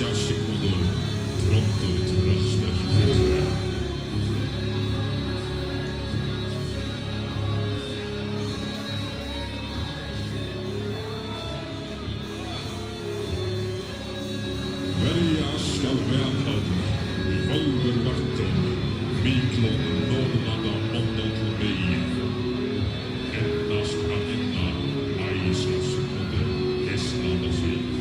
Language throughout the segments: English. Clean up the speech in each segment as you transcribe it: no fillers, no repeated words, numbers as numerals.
skikmoder, trottor till röster. Välja skall väpnad, i valvervatten, miklon norrnada måndag till mig. Endast Anna, Aisas moder, hästlandas liv.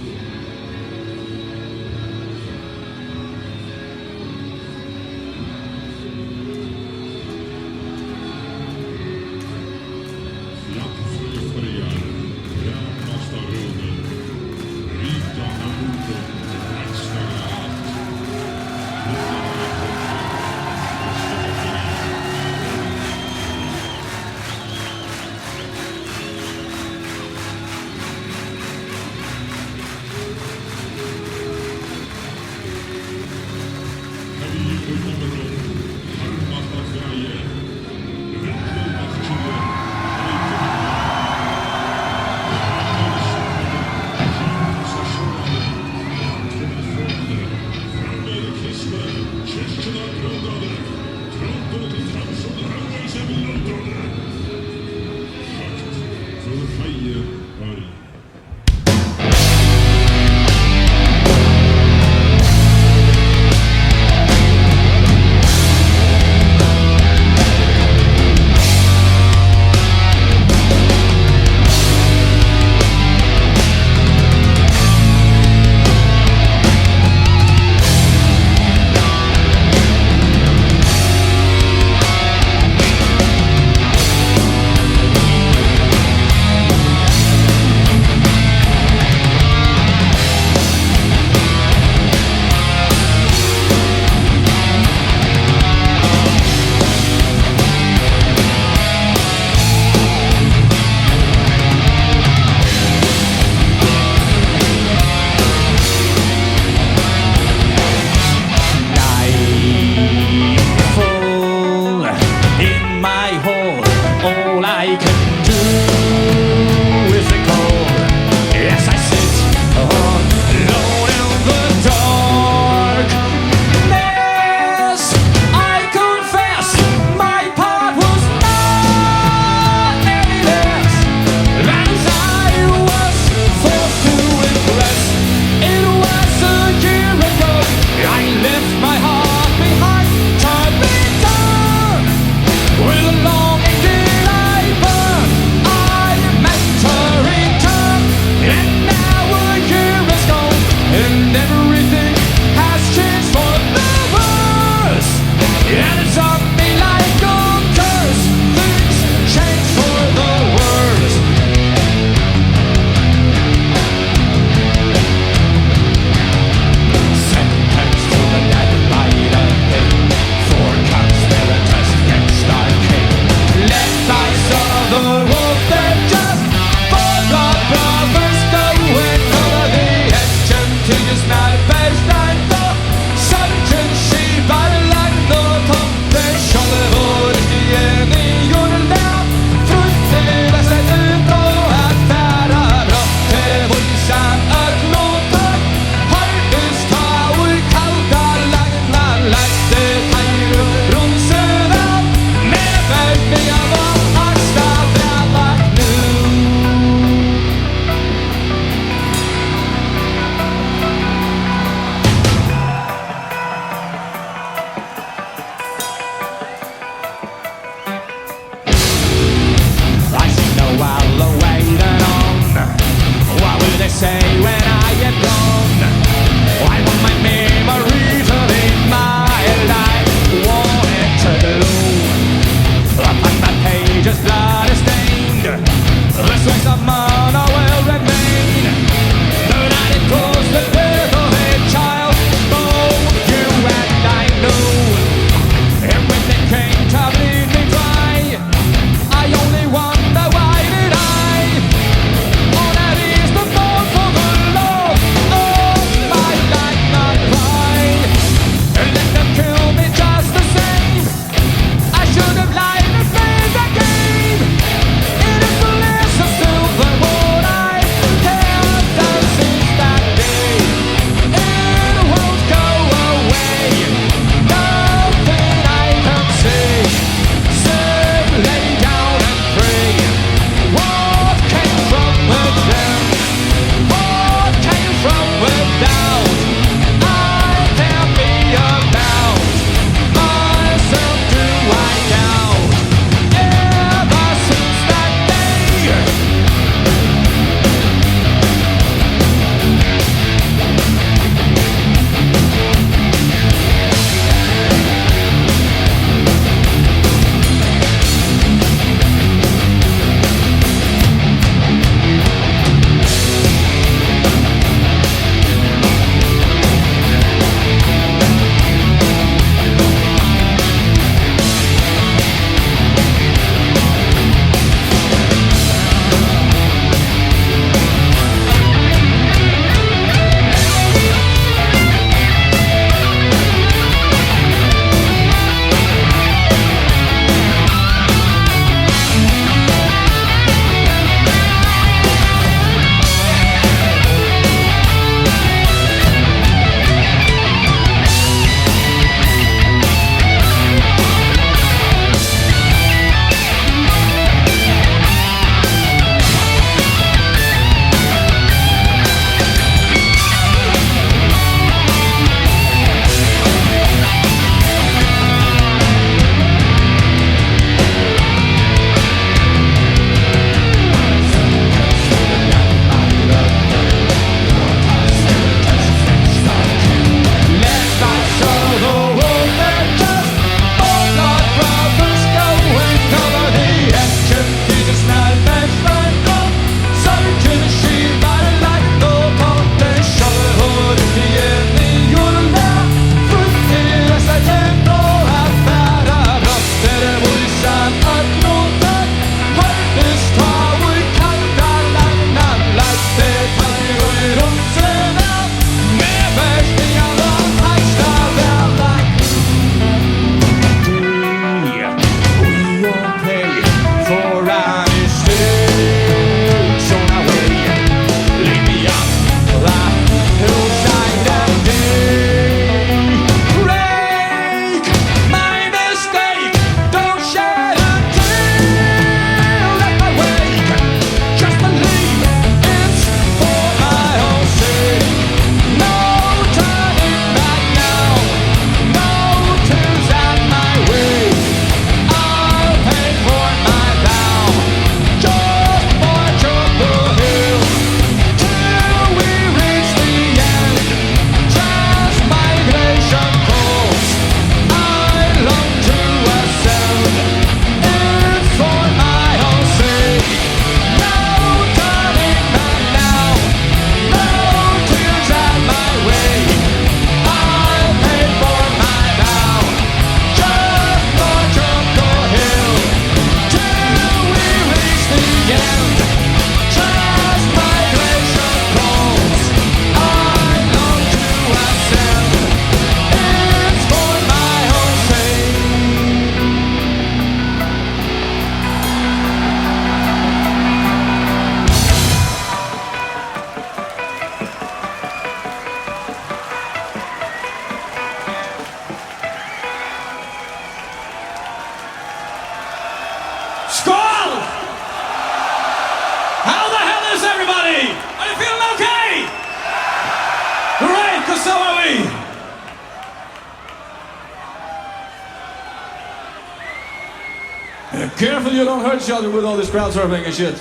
Careful you don't hurt each other with all this crowd surfing and shit.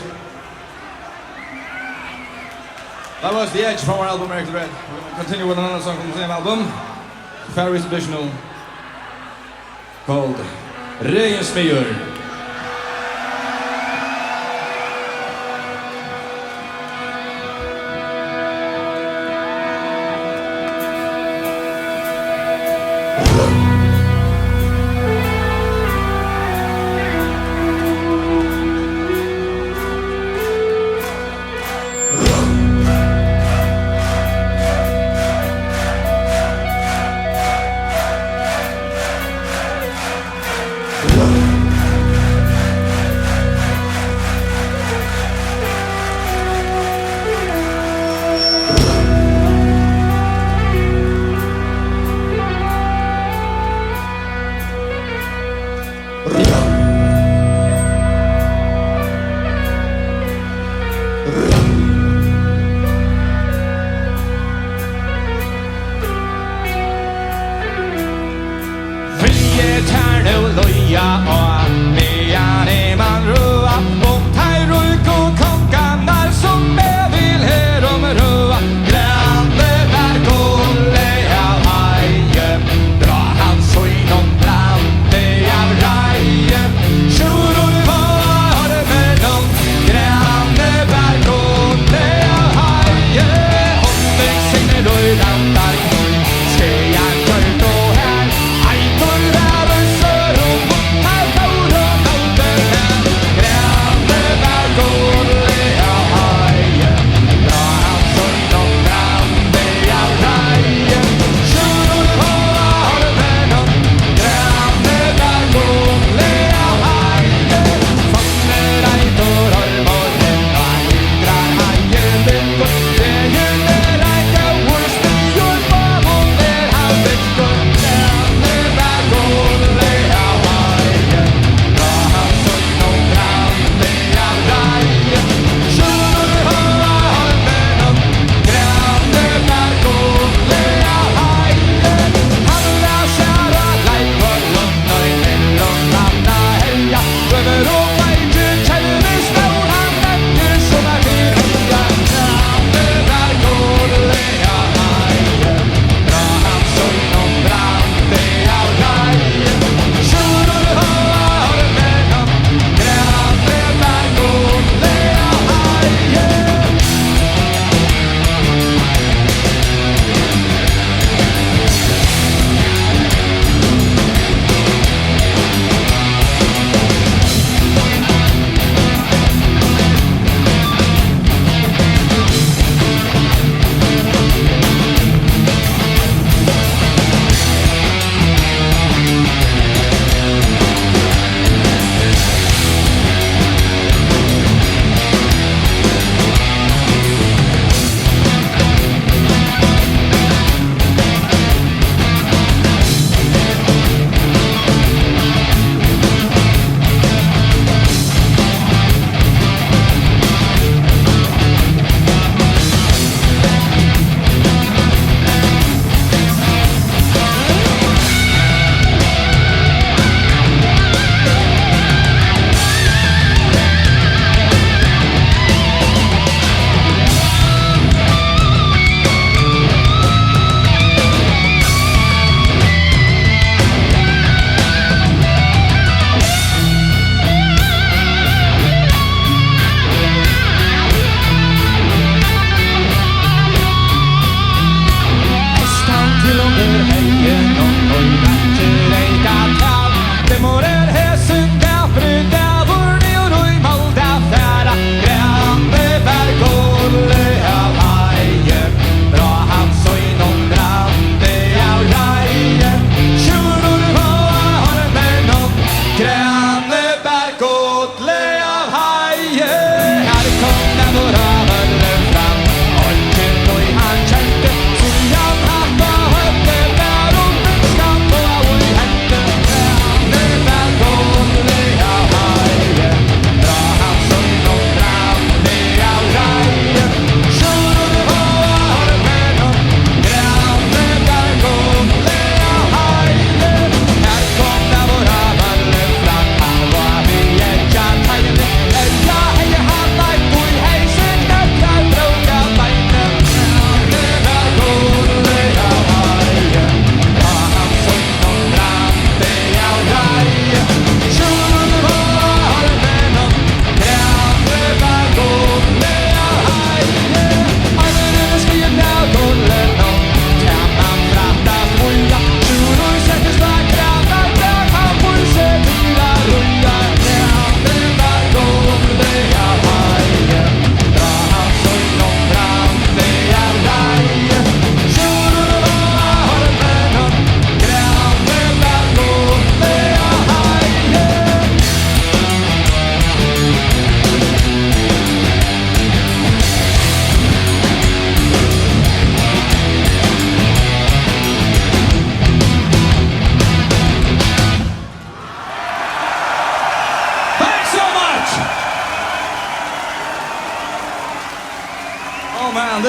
That was The Edge from our album Eric the Red. We're going to continue with another song from the same album, Fairways Additional, called Regensmyr.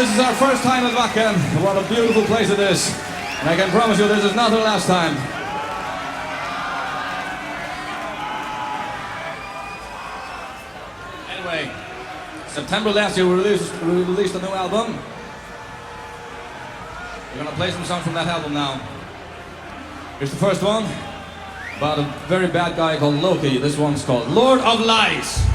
this is our first time at Wacken. What a beautiful place it is. And I can promise you this is not the last time. Anyway, September last year we released a new album. We're gonna play some songs from that album now. Here's the first one, about a very bad guy called Loki. This one's called Lord of Lies.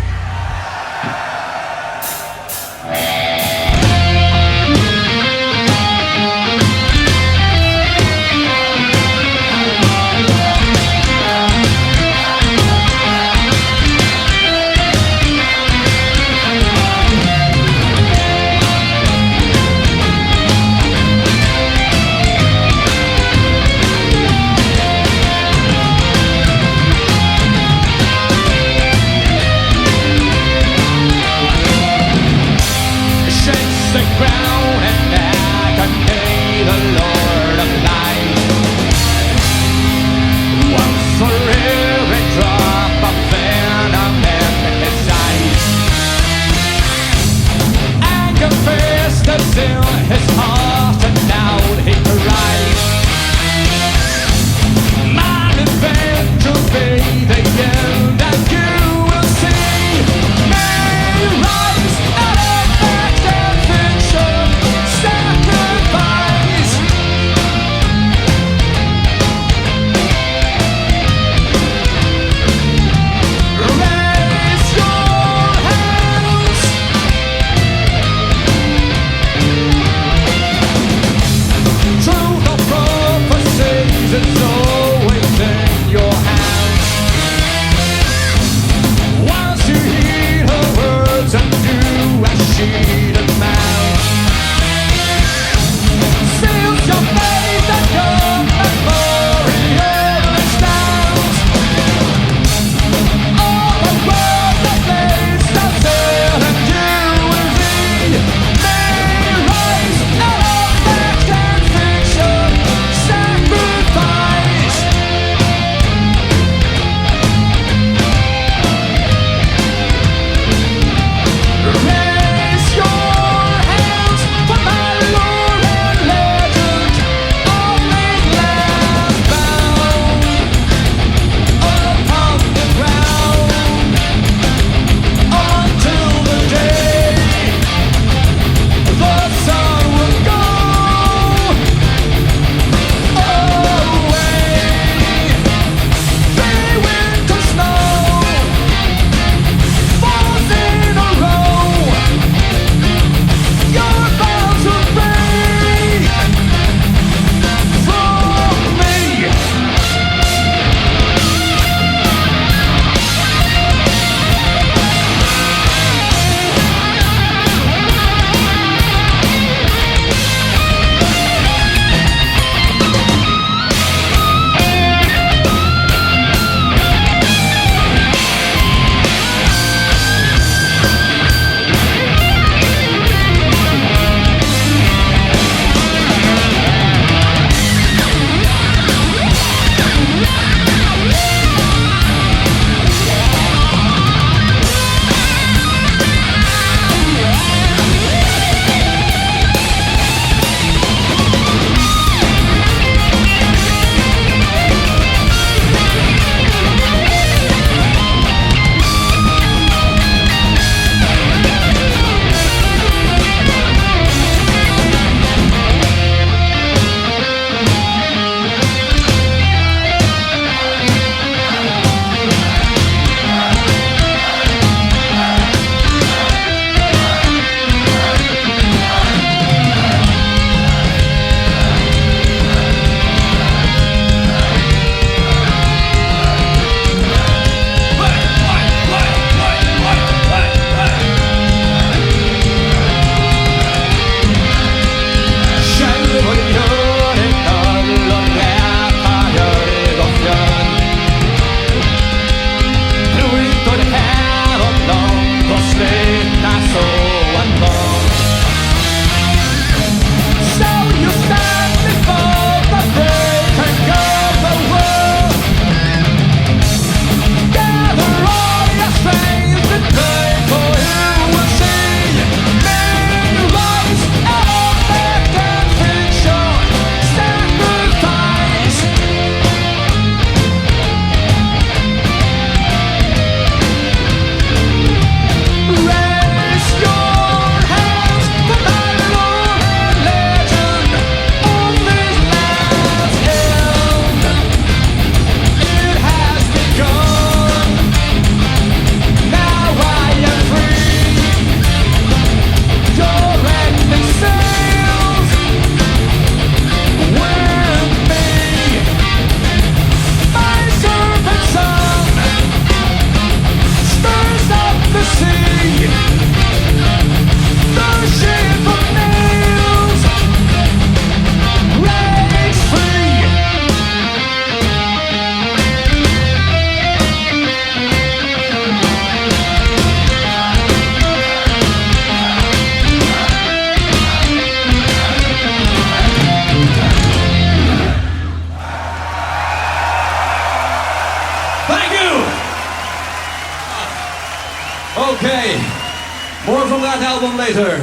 from that album later.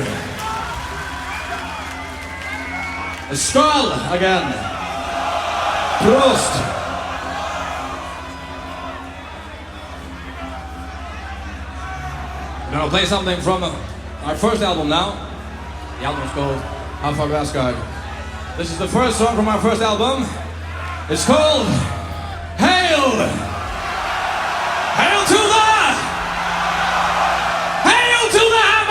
Skål again. Prost. I'm gonna play something from our first album now. The album is called Alpha Asgard. This is the first song from our first album. It's called Hail! Hail to the! Hail to the hammer!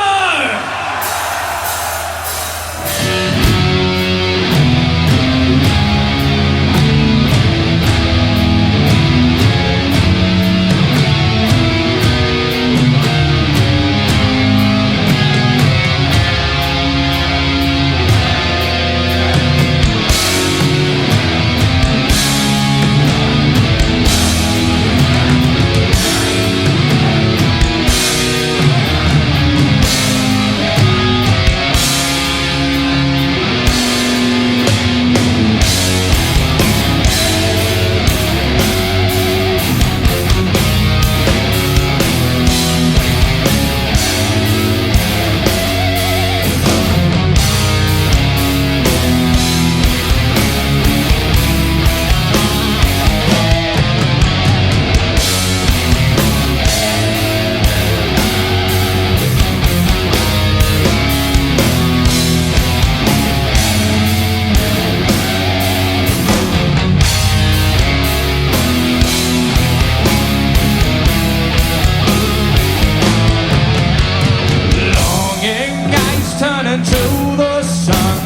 To the sun,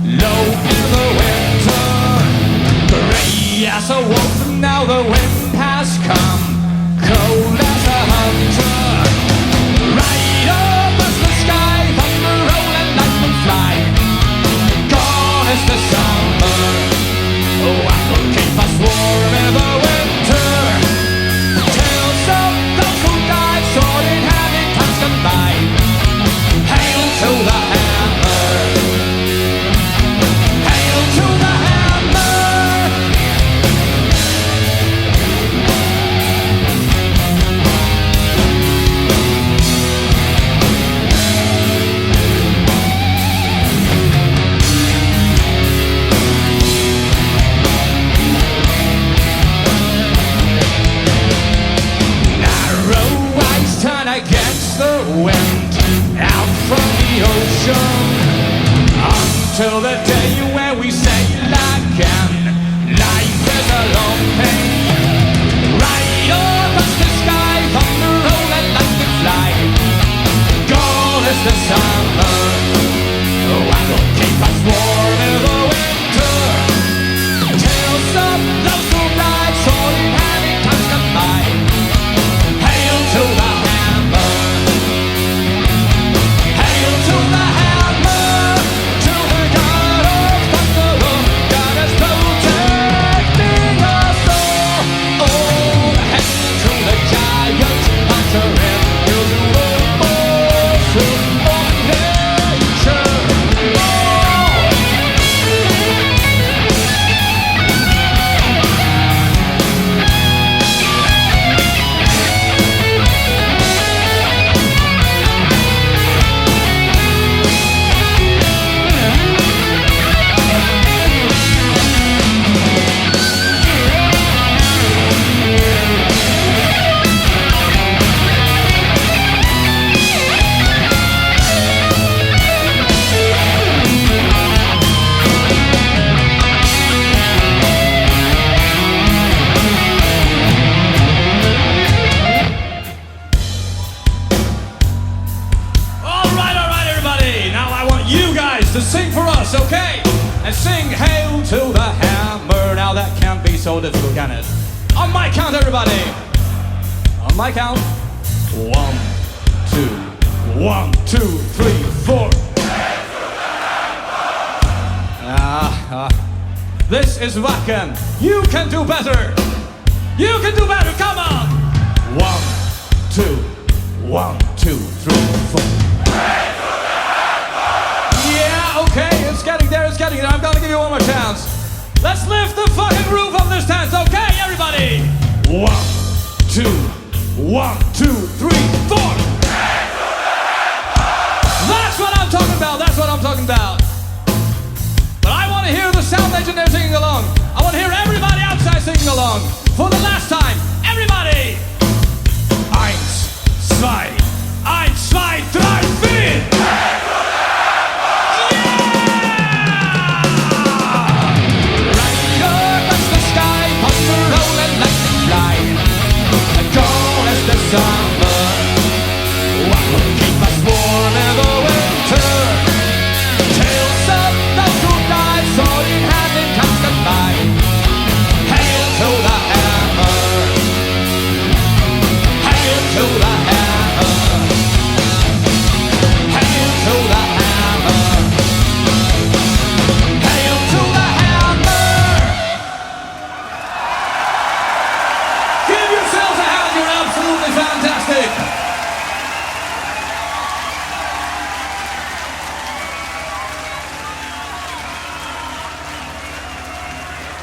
low in the winter, gray as a wolf, and now the wind has come, cold as a hunter. Right up as the sky, thunder roll and lightning fly. Gone is the summer, what will keep us warm in the winter? Tales of those who died, sword in hand in times gone by. Hail to the against the wind, out from the ocean, until the day when we sail again. Life is a long pain. Right up as the sky, thunder roll and lightning fly. Gone is the summer, what will keep us warm in the winter? Tales of those who died, sword in hand in times gone by. Hail to the to sing for us, okay? And sing Hail to the Hammer. Now that can't be so difficult, can it? On my count, everybody. On my count. 1, 2, 1, 2, 3, 4. This is Wacken. You can do better. You can do better. Come on. 1, 2, 1, 2, 3, 4. Okay, it's getting there, it's getting there. I'm gonna give you one more chance. Let's lift the fucking roof of this tent, okay, everybody? 1, 2, 1, 2, 3, 4. For the last time, everybody! 1, 2, 1, 2, 3, 4! Summer, what will keep us warm in the winter? Tales of those who died, sword in hand in constant fight. Hail to the hammer! Hail to the hammer! Hail to the hammer! Hail to the hammer! Give yourselves a hand, you're absolutely fantastic!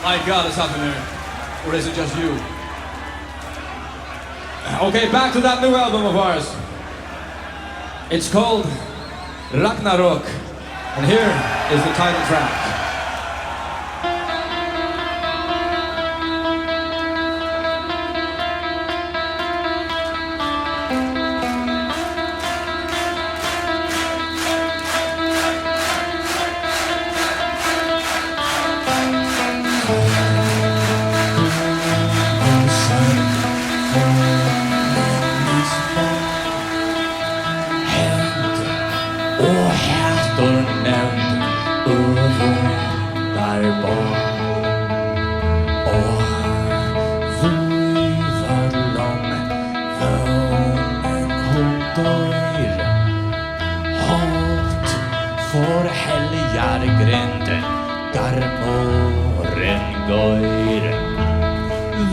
My God, it's happening. Or is it just you? Okay, back to that new album of ours. It's called Ragnarok. And here is the title track. Och här står nämnd underbar och vuivallon våningen hodor halt for helgar grinden garmoren goir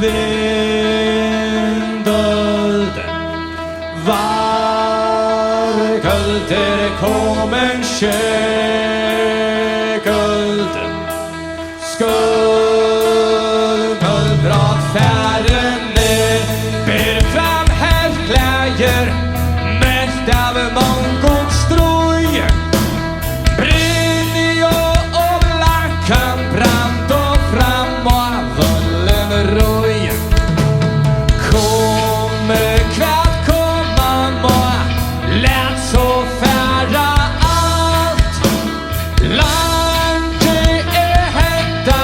vindölden Kulter kom en tjäkulten Skuldpulvrat färden ner Ber fram hästkläger Mest av mongonstroj Brynja och lakan brant och fram och vullen roj Kommer kväll komma må Lät så färra allt Land det är hetta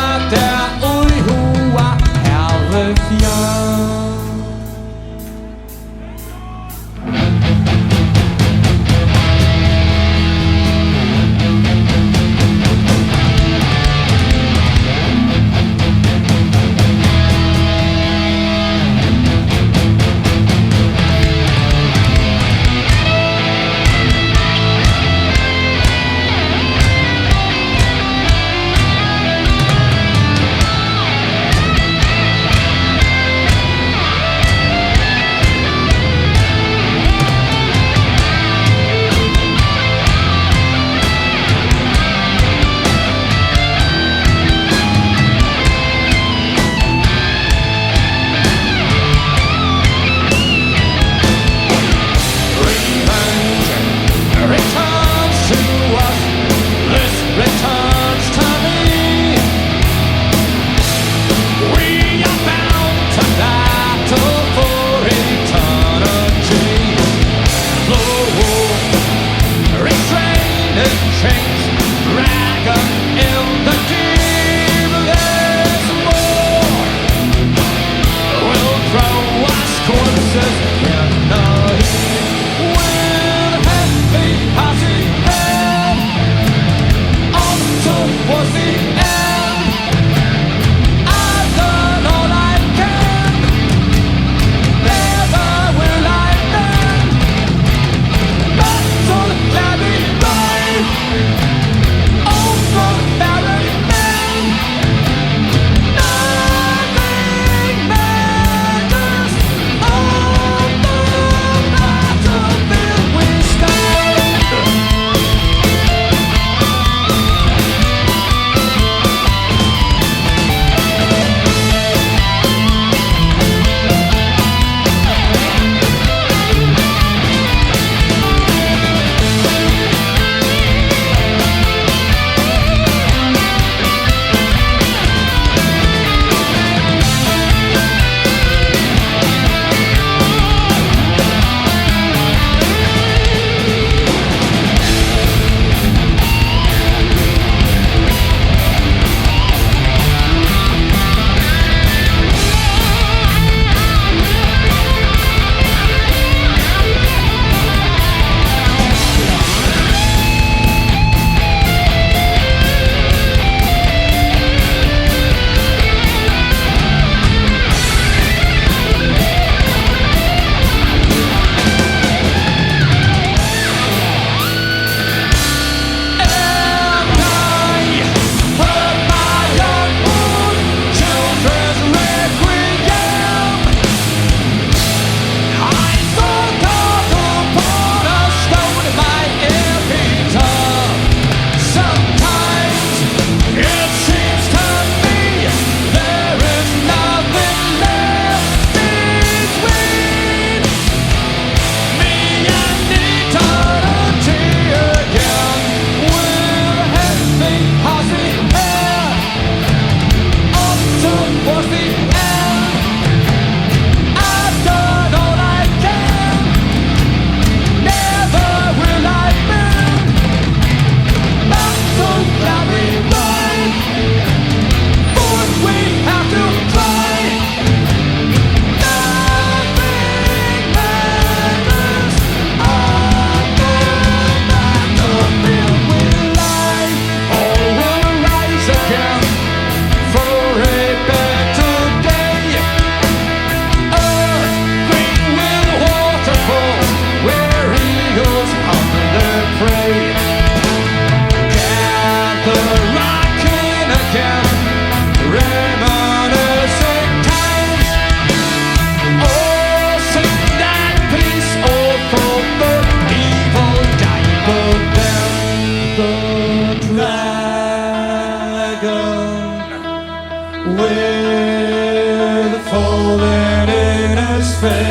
with folded in its feathers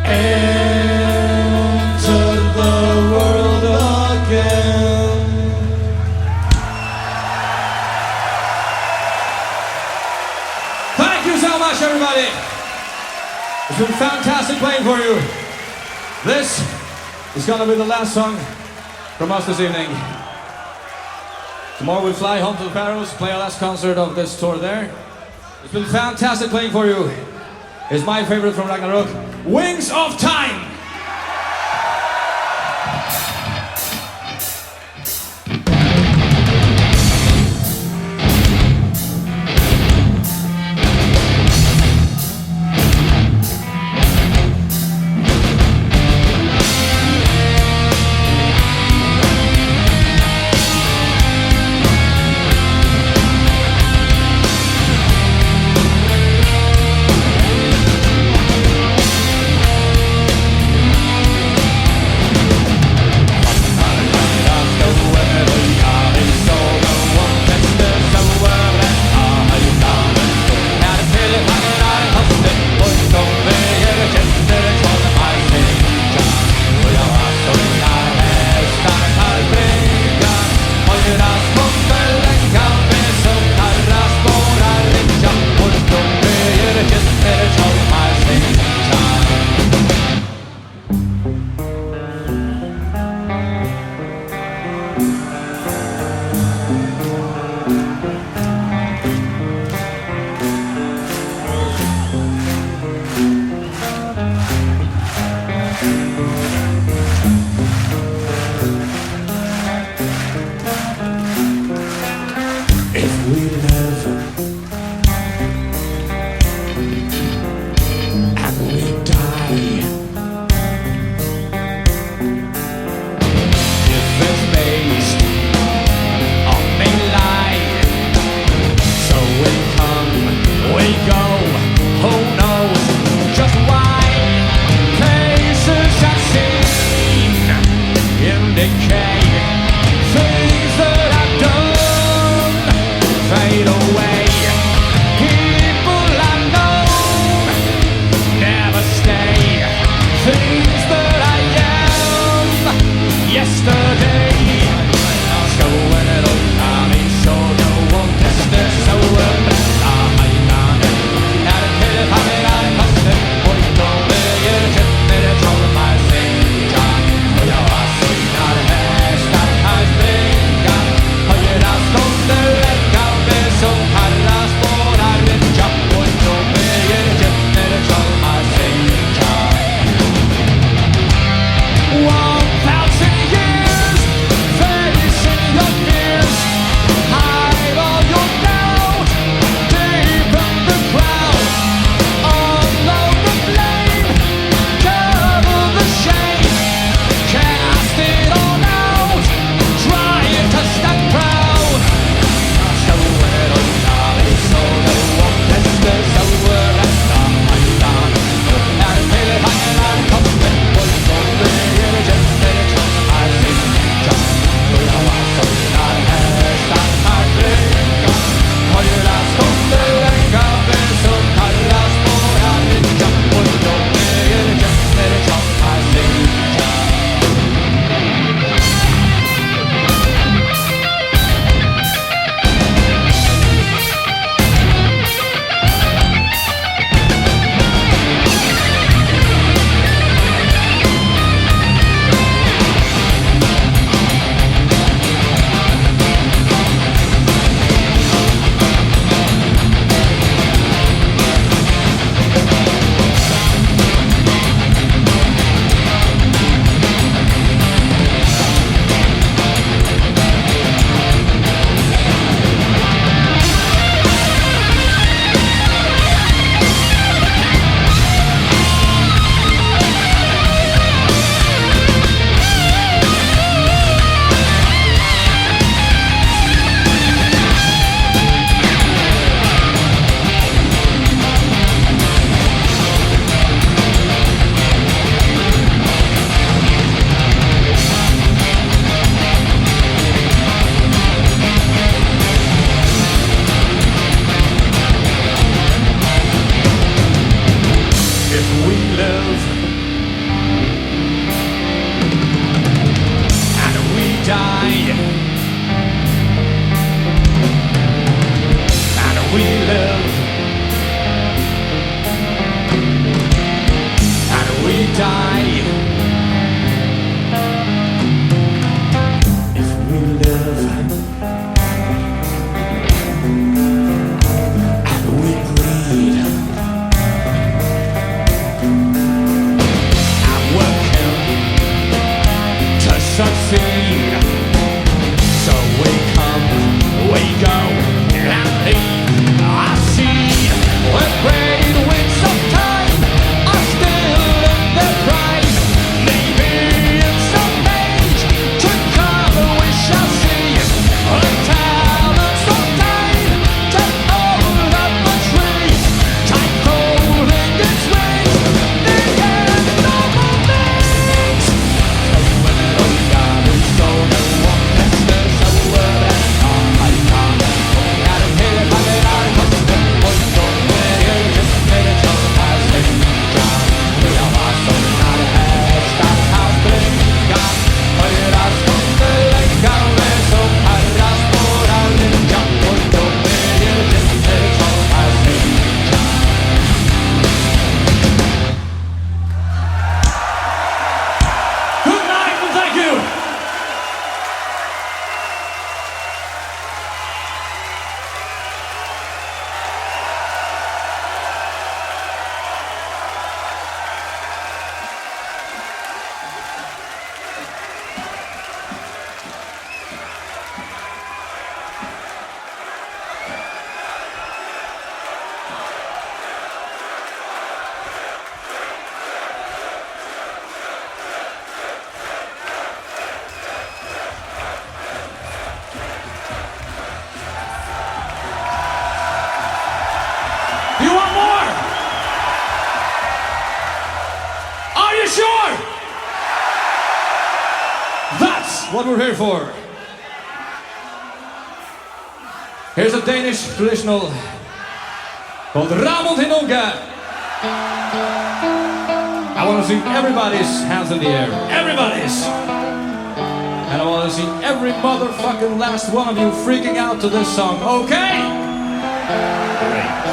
into the world again. Thank you so much, everybody. It's been fantastic playing for you. This is gonna be the last song from us this evening. Tomorrow we'll fly home to the Faroes, play our last concert of this tour there. It's been fantastic playing for you. It's my favorite from Ragnarok, Wings of Time! If it's based on mainly what we're here for. Here's a Danish traditional called Ramon til Norge. I want to see everybody's hands in the air. Everybody's! And I want to see every motherfucking last one of you freaking out to this song, okay? Great.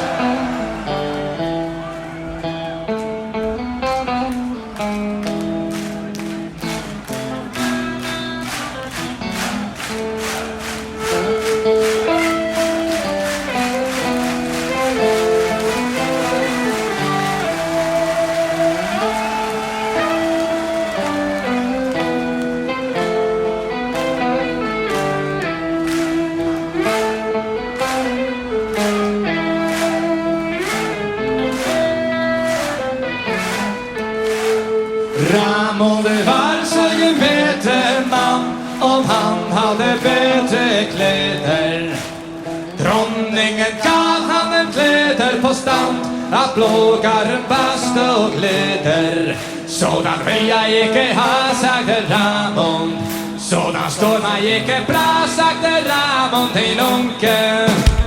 Ramon, det var så en bedre mann om han hadde bedre kleder. Dronningen gav han en kleder på stand at blågaren baste og gleder. Sådan vil jeg ikke ha, sagde Ramon. Sådan står meg ikke bra, sagde Ramon til Norge.